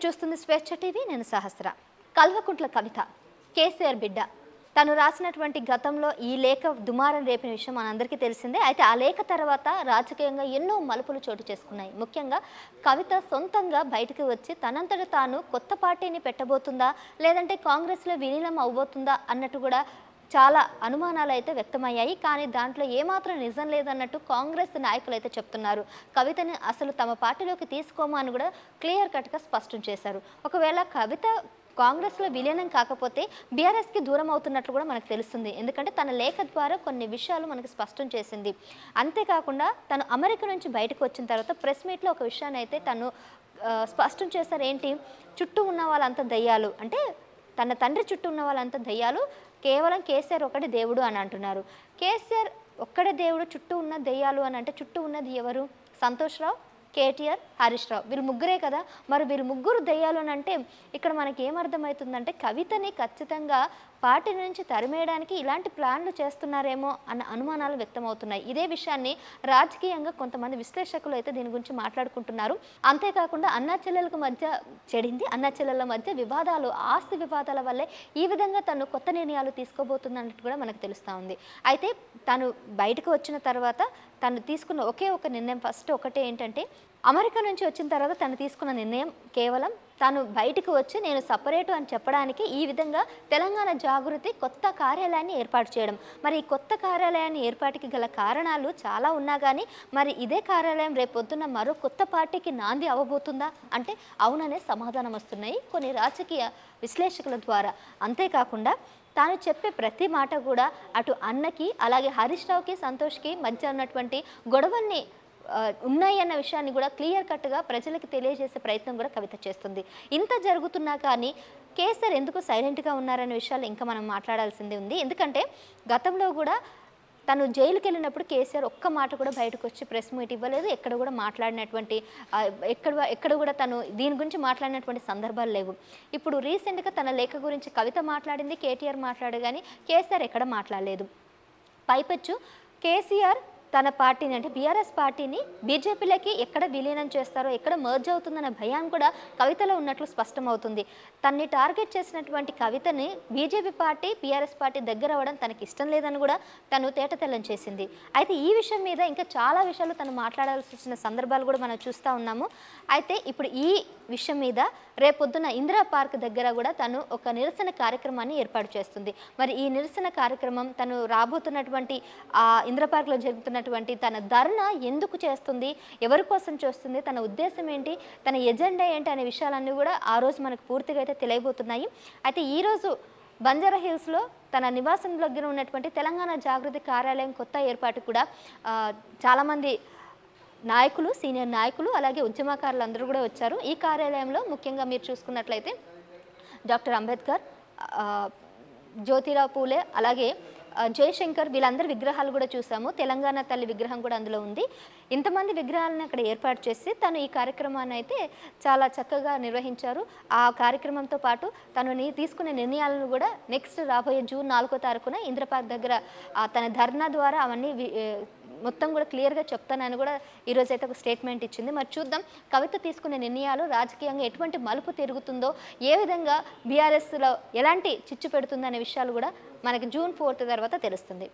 చూస్తుంది స్వేచ్ఛ టీవీ. నేను సహస్ర. కల్వకుంట్ల కవిత కేసీఆర్ బిడ్డ. తను రాసినటువంటి గతంలో ఈ లేఖ దుమారం రేపిన విషయం మనందరికీ తెలిసిందే. అయితే ఆ లేఖ తర్వాత రాజకీయంగా ఎన్నో మలుపులు చోటు చేసుకున్నాయి. ముఖ్యంగా కవిత సొంతంగా బయటకు వచ్చి తనంతట తాను కొత్త పార్టీని పెట్టబోతుందా, లేదంటే కాంగ్రెస్లో విలీనం అవబోతుందా అన్నట్టు కూడా చాలా అనుమానాలు అయితే వ్యక్తమయ్యాయి. కానీ దాంట్లో ఏమాత్రం నిజం లేదన్నట్టు కాంగ్రెస్ నాయకులు అయితే చెప్తున్నారు. కవితని అసలు తమ పార్టీలోకి తీసుకోమా అని కూడా క్లియర్ కట్గా స్పష్టం చేశారు. ఒకవేళ కవిత కాంగ్రెస్లో విలీనం కాకపోతే బీఆర్ఎస్కి దూరం అవుతున్నట్లు కూడా మనకు తెలుస్తుంది. ఎందుకంటే తన లేఖ ద్వారా కొన్ని విషయాలు మనకు స్పష్టం చేసింది. అంతేకాకుండా తను అమెరికా నుంచి బయటకు వచ్చిన తర్వాత ప్రెస్ మీట్లో ఒక విషయాన్ని అయితే తను స్పష్టం చేశారు. ఏంటి, చుట్టూ ఉన్న వాళ్ళంతా దయ్యాలు, అంటే తన తండ్రి చుట్టూ ఉన్న వాళ్ళంతా దయ్యాలు, కేవలం కేసీఆర్ ఒకటి దేవుడు అని అంటున్నారు. కేసీఆర్ ఒక్కడే దేవుడు, చుట్టూ ఉన్న దెయ్యాలు అని అంటే చుట్టూ ఉన్నది ఎవరు? సంతోష్ రావు, కేటీఆర్, హరీష్ రావు, వీళ్ళు ముగ్గురే కదా. మరి వీళ్ళు ముగ్గురు దెయ్యాలు అని అంటే ఇక్కడ మనకి ఏమర్థమవుతుందంటే కవితని ఖచ్చితంగా పార్టీ నుంచి తరిమేయడానికి ఇలాంటి ప్లాన్లు చేస్తున్నారేమో అన్న అనుమానాలు వ్యక్తమవుతున్నాయి. ఇదే విషయాన్ని రాజకీయంగా కొంతమంది విశ్లేషకులు అయితే దీని గురించి మాట్లాడుకుంటున్నారు. అంతేకాకుండా అన్నా చెల్లెలకు మధ్య చెడింది, అన్నా చెల్లెల మధ్య వివాదాలు, ఆస్తి వివాదాల వల్లే ఈ విధంగా తను కొత్త నిర్ణయాలు తీసుకోబోతున్నట్టు కూడా మనకు తెలుస్తూ ఉంది. అయితే తను బయటకు వచ్చిన తర్వాత తను తీసుకున్న ఒకే ఒక నిర్ణయం ఫస్ట్ ఒకటే ఏంటంటే, అమెరికా నుంచి వచ్చిన తర్వాత తను తీసుకున్న నిర్ణయం కేవలం తాను బయటకు వచ్చి నేను సపరేటు అని చెప్పడానికి ఈ విధంగా తెలంగాణ జాగృతి కొత్త కార్యాలయాన్ని ఏర్పాటు చేయడం. మరి ఈ కొత్త కార్యాలయాన్ని ఏర్పాటుకి గల కారణాలు చాలా ఉన్నా కానీ మరి ఇదే కార్యాలయం రేపొద్దున మరో కొత్త పార్టీకి నాంది అవ్వబోతుందా అంటే అవుననే సమాధానం వస్తున్నాయి కొన్ని రాజకీయ విశ్లేషకుల ద్వారా. అంతేకాకుండా తాను చెప్పే ప్రతి మాట కూడా అటు అన్నకి అలాగే హరీష్ రావుకి, సంతోష్కి మధ్య ఉన్నటువంటి గొడవల్ని ఉన్నాయి అన్న విషయాన్ని కూడా క్లియర్ కట్గా ప్రజలకు తెలియజేసే ప్రయత్నం కూడా కవిత చేస్తుంది. ఇంత జరుగుతున్నా కానీ కేసీఆర్ ఎందుకు సైలెంట్గా ఉన్నారనే విషయాలు ఇంకా మనం మాట్లాడాల్సింది ఉంది. ఎందుకంటే గతంలో కూడా తను జైలుకి వెళ్ళినప్పుడు కేసీఆర్ ఒక్క మాట కూడా బయటకు వచ్చి ప్రెస్ మీట్ ఇవ్వలేదు. ఎక్కడ కూడా మాట్లాడినటువంటి ఎక్కడ కూడా తను దీని గురించి మాట్లాడినటువంటి సందర్భాలు లేవు. ఇప్పుడు రీసెంట్గా తన లేఖ గురించి కవిత మాట్లాడింది, కేటీఆర్ మాట్లాడు, కానీ కేసీఆర్ ఎక్కడ మాట్లాడలేదు. పైపెచ్చు కేసీఆర్ తన పార్టీని అంటే బీఆర్ఎస్ పార్టీని బీజేపీలోకి ఎక్కడ విలీనం చేస్తారో, ఎక్కడ మర్జ్ అవుతుందన్న భయం కూడా కవితలో ఉన్నట్లు స్పష్టమవుతుంది. తన్ని టార్గెట్ చేసినటువంటి కవితని బీజేపీ పార్టీ, బీఆర్ఎస్ పార్టీ దగ్గర అవ్వడం తనకి ఇష్టం లేదని కూడా తను తేటతెల్లం చేసింది. అయితే ఈ విషయం మీద ఇంకా చాలా విషయాలు తను మాట్లాడాల్సి వచ్చిన సందర్భాలు కూడా మనం చూస్తూ ఉన్నాము. అయితే ఇప్పుడు ఈ విషయం మీద రేపొద్దున ఇందిరా పార్క్ దగ్గర కూడా తను ఒక నిరసన కార్యక్రమాన్ని ఏర్పాటు చేస్తుంది. మరి ఈ నిరసన కార్యక్రమం తను రాబోతున్నటువంటి ఇందిరా పార్క్లో జరుగుతున్నటువంటి తన ధర్నా ఎందుకు చేస్తుంది, ఎవరి కోసం చేస్తుంది, తన ఉద్దేశం ఏంటి, తన ఎజెండా ఏంటి అనే విషయాలన్నీ కూడా ఆ రోజు మనకు పూర్తిగా అయితే తెలియబోతున్నాయి. అయితే ఈరోజు బంజారా హిల్స్లో తన నివాసం దగ్గర ఉన్నటువంటి తెలంగాణ జాగృతి కార్యాలయం కొత్త ఏర్పాటు కూడా చాలామంది నాయకులు, సీనియర్ నాయకులు అలాగే ఉద్యమకారులు అందరూ కూడా వచ్చారు. ఈ కార్యాలయంలో ముఖ్యంగా మీరు చూసుకున్నట్లయితే డాక్టర్ అంబేద్కర్, జ్యోతిరావు పూలే అలాగే జయశంకర్ వీళ్ళందరి విగ్రహాలు కూడా చూసాము. తెలంగాణ తల్లి విగ్రహం కూడా అందులో ఉంది. ఇంతమంది విగ్రహాలను అక్కడ ఏర్పాటు చేసి తను ఈ కార్యక్రమాన్ని అయితే చాలా చక్కగా నిర్వహించారు. ఆ కార్యక్రమంతో పాటు తను తీసుకునే నిర్ణయాలను కూడా నెక్స్ట్ రాబోయే జూన్ 4వ తారీఖున ఇందిరా పార్క్ దగ్గర తన ధర్నా ద్వారా అవన్నీ మొత్తం కూడా క్లియర్గా చెప్తానని కూడా ఈరోజు అయితే ఒక స్టేట్మెంట్ ఇచ్చింది. మరి చూద్దాం కవిత తీసుకునే నిర్ణయాలు రాజకీయంగా ఎటువంటి మలుపు తిరుగుతుందో, ఏ విధంగా బీఆర్ఎస్లో ఎలాంటి చిచ్చు పెడుతుందనే విషయాలు కూడా మనకి జూన్ 4th తర్వాత తెలుస్తుంది.